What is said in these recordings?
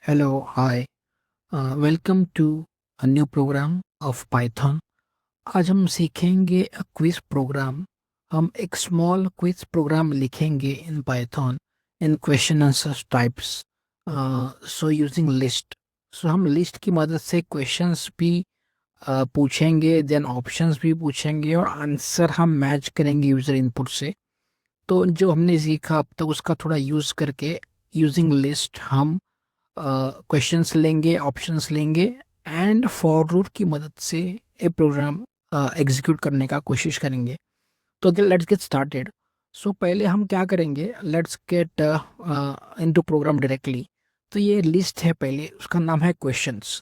Hello, hi. Welcome to a new program of Python. आज हम सीखेंगे क्विज प्रोग्राम। हम एक स्मॉल क्विज प्रोग्राम लिखेंगे in Python in question answer types so using list. So हम list की मदद से क्वेश्चंस भी पूछेंगे, देन ऑप्शंस भी पूछेंगे और आंसर हम मैच करेंगे यूजर इनपुट से। तो जो हमने सीखा अब तक उसका थोड़ा यूज़ करके यूजिंग लिस्ट हम क्वेश्चंस लेंगे, ऑप्शंस लेंगे एंड फॉर लूप की मदद से ये प्रोग्राम एग्जीक्यूट करने का कोशिश करेंगे। तो लेट्स गेट स्टार्टेड। सो पहले हम क्या करेंगे, let's get into program directly. तो ये लिस्ट है, पहले उसका नाम है क्वेश्चंस।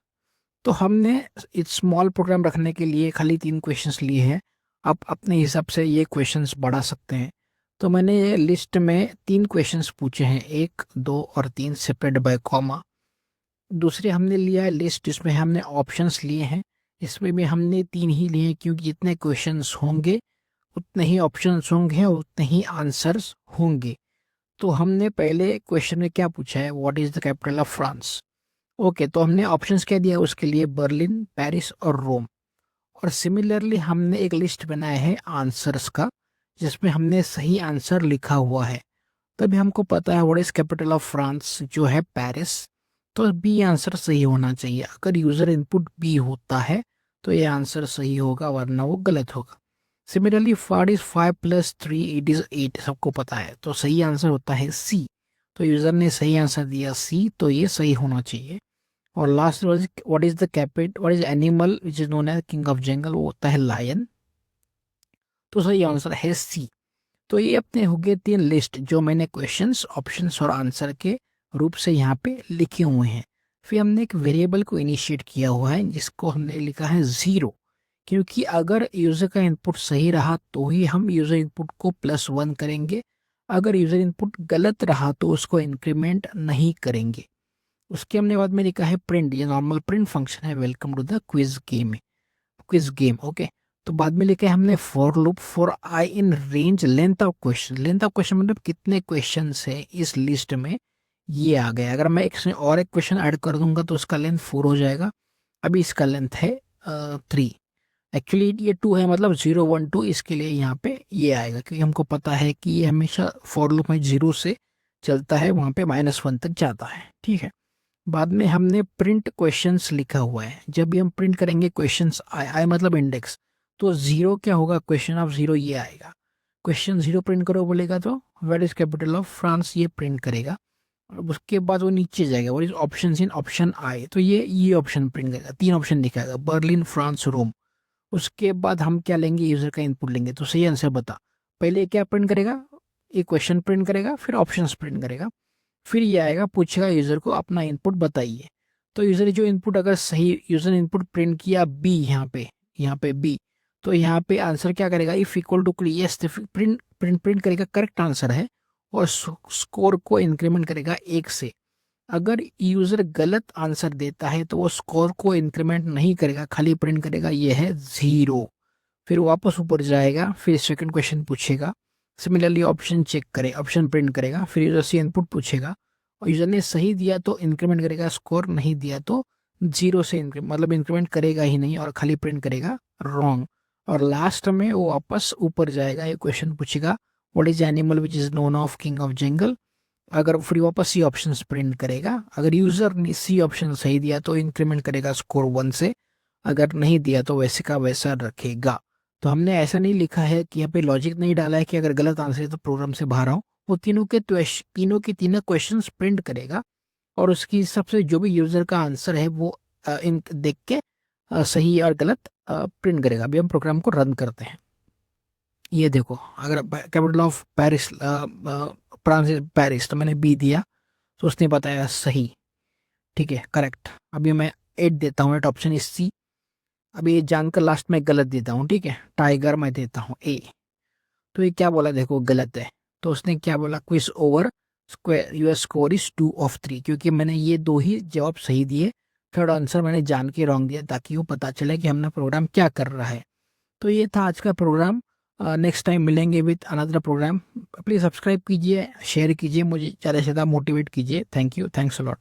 तो हमने इस स्मॉल प्रोग्राम रखने के लिए खाली 3 क्वेश्चंस लिए हैं। आप अपने हिसाब से ये क्वेश्चंस बढ़ा सकते हैं। तो मैंने ये लिस्ट में 3 क्वेश्चंस पूछे हैं, 1, 2 और 3 सेपरेट बाय कॉमा। दूसरे हमने लिया है लिस्ट जिसमें हमने ऑप्शंस लिए हैं। इसमें भी हमने 3 ही लिए हैं क्योंकि जितने क्वेश्चंस होंगे उतने ही ऑप्शंस होंगे और उतने ही आंसर्स होंगे। तो हमने पहले क्वेश्चन में क्या पूछा है, what is the capital of France. Okay, तो हमने ऑप्शंस क्या दिया उसके लिए, बर्लिन, पेरिस और रोम। और सिमिलरली हमने एक लिस्ट बनाया है आंसर्स का जिसमें हमने सही आंसर लिखा हुआ है। तभी हमको पता है what is capital of France जो है पेरिस। तो बी आंसर सही होना चाहिए। अगर यूजर इनपुट बी होता है तो ये आंसर सही होगा, वरना वो गलत होगा। सिमिलरली 5 + 3 इट इज 8, सबको पता है। तो सही आंसर होता है सी। तो यूजर ने सही आंसर दिया सी, तो ये सही होना चाहिए। और last what is the capital what is animal which is known as king of jungle, वो होता है लायन। तो सही आंसर है सी। तो ये अपने हो गए 3 लिस्ट जो मैंने क्वेश्चंस, ऑप्शंस और आंसर के रूप से यहाँ पे लिखे हुए हैं। फिर हमने एक वेरिएबल को इनिशिएट किया हुआ है जिसको हमने लिखा है 0, क्योंकि अगर यूजर का इनपुट सही रहा तो ही हम यूजर इनपुट को +1 करेंगे। अगर यूजर इनपुट गलत रहा तो उसको इंक्रीमेंट नहीं करेंगे। उसके हमने बाद में लिखा है प्रिंट, ये नॉर्मल प्रिंट फंक्शन है, welcome to the quiz game. Okay, तो बाद में लिखा है हमने for loop for i in range length of question. Length of question मतलब कितने क्वेश्चंस है इस लिस्ट में, ये आ गया। अगर मैं एक और एक क्वेश्चन ऐड कर दूंगा तो उसका लेंथ 4 हो जाएगा। अभी इसका लेंथ है 3। एक्चुअली ये 2 है, मतलब 0 1 2, इसके लिए यहाँ पे ये आएगा क्योंकि हमको पता है कि ये हमेशा फॉर लूप में 0 से चलता है, वहाँ पे -1 तक जाता है। ठीक है, बाद में हमने प्रिंट क्वेश्चंस लिखा हुआ है। जब भी हम प्रिंट करेंगे क्वेश्चंस आई मतलब इंडेक्स, तो 0 क्या होगा, क्वेश्चन ऑफ 0 ये आएगा। क्वेश्चन 0 प्रिंट करो बोलेगा तो what is capital of France ये प्रिंट करेगा। और उसके बाद वो नीचे जाएगा, what is option in option I, तो ये ऑप्शन प्रिंट करेगा। 3 ऑप्शन दिखाएगा, बर्लिन, फ्रांस, रोम। उसके बाद हम क्या लेंगे, यूजर का इनपुट लेंगे। तो सही आंसर बता, पहले क्या प्रिंट करेगा, ये क्वेश्चन प्रिंट करेगा, फिर ऑप्शन प्रिंट करेगा। फिर ये आएगा, पूछेगा यूजर को अपना इनपुट बताइए। तो यूजर जो इनपुट, अगर सही यूजर इनपुट प्रिंट किया बी, यहाँ पे बी, तो यहाँ पे आंसर क्या करेगा, if equal to yes, print करेगा करेक्ट आंसर है और स्कोर को इंक्रीमेंट करेगा 1 से। अगर यूजर गलत आंसर देता है तो वो स्कोर को इंक्रीमेंट नहीं करेगा, खाली प्रिंट करेगा ये है 0। फिर वापस ऊपर जाएगा, फिर सेकंड क्वेश्चन पूछेगा। सिमिलरली ऑप्शन चेक करे, ऑप्शन प्रिंट करेगा, फिर यूजर से इनपुट पूछेगा और यूजर ने सही दिया तो इंक्रीमेंट करेगा स्कोर, नहीं दिया तो 0 से इंक्रीमेंट, मतलब इंक्रीमेंट करेगा ही नहीं और खाली प्रिंट करेगा रॉन्ग। और लास्ट में वो वापस ऊपर जाएगा, ये क्वेश्चन पूछेगा what is animal which is known of king of jungle. अगर फिर वापस सी ऑप्शन प्रिंट करेगा। अगर यूजर ने सी ऑप्शन सही दिया तो इंक्रीमेंट करेगा स्कोर 1 से, अगर नहीं दिया तो वैसे का वैसा रखेगा। तो हमने ऐसा नहीं लिखा है कि यहाँ पे लॉजिक नहीं डाला है कि अगर गलत आंसर है तो प्रोग्राम से बाहर आओ। वो तीनों क्वेश्चंस प्रिंट करेगा और उसकी सबसे जो भी यूजर का आंसर है वो इन देख के सही और गलत प्रिंट करेगा। अभी हम प्रोग्राम को रन करते हैं। ये देखो, अगर capital of Paris France Paris, तो मैंने बी दिया तो उसने बताया सही। ठीक है, करेक्ट। अभी मैं 8 देता हूँ, 8 ऑप्शन इज सी। अभी ये जानकर लास्ट में गलत देता हूँ, ठीक है, टाइगर मैं देता हूँ ए। तो ये क्या बोला, देखो गलत है। तो उसने क्या बोला, quiz over, square your score is 2 of 3, क्योंकि मैंने ये 2 ही जवाब सही दिए। थर्ड आंसर मैंने जान के रॉन्ग दिया ताकि वो पता चले कि हमने प्रोग्राम क्या कर रहा है। तो ये था आज का प्रोग्राम। नेक्स्ट टाइम मिलेंगे with another program. Please subscribe कीजिए, शेयर कीजिए, मुझे ज़्यादा से ज़्यादा मोटिवेट कीजिए। Thank you, thanks a lot.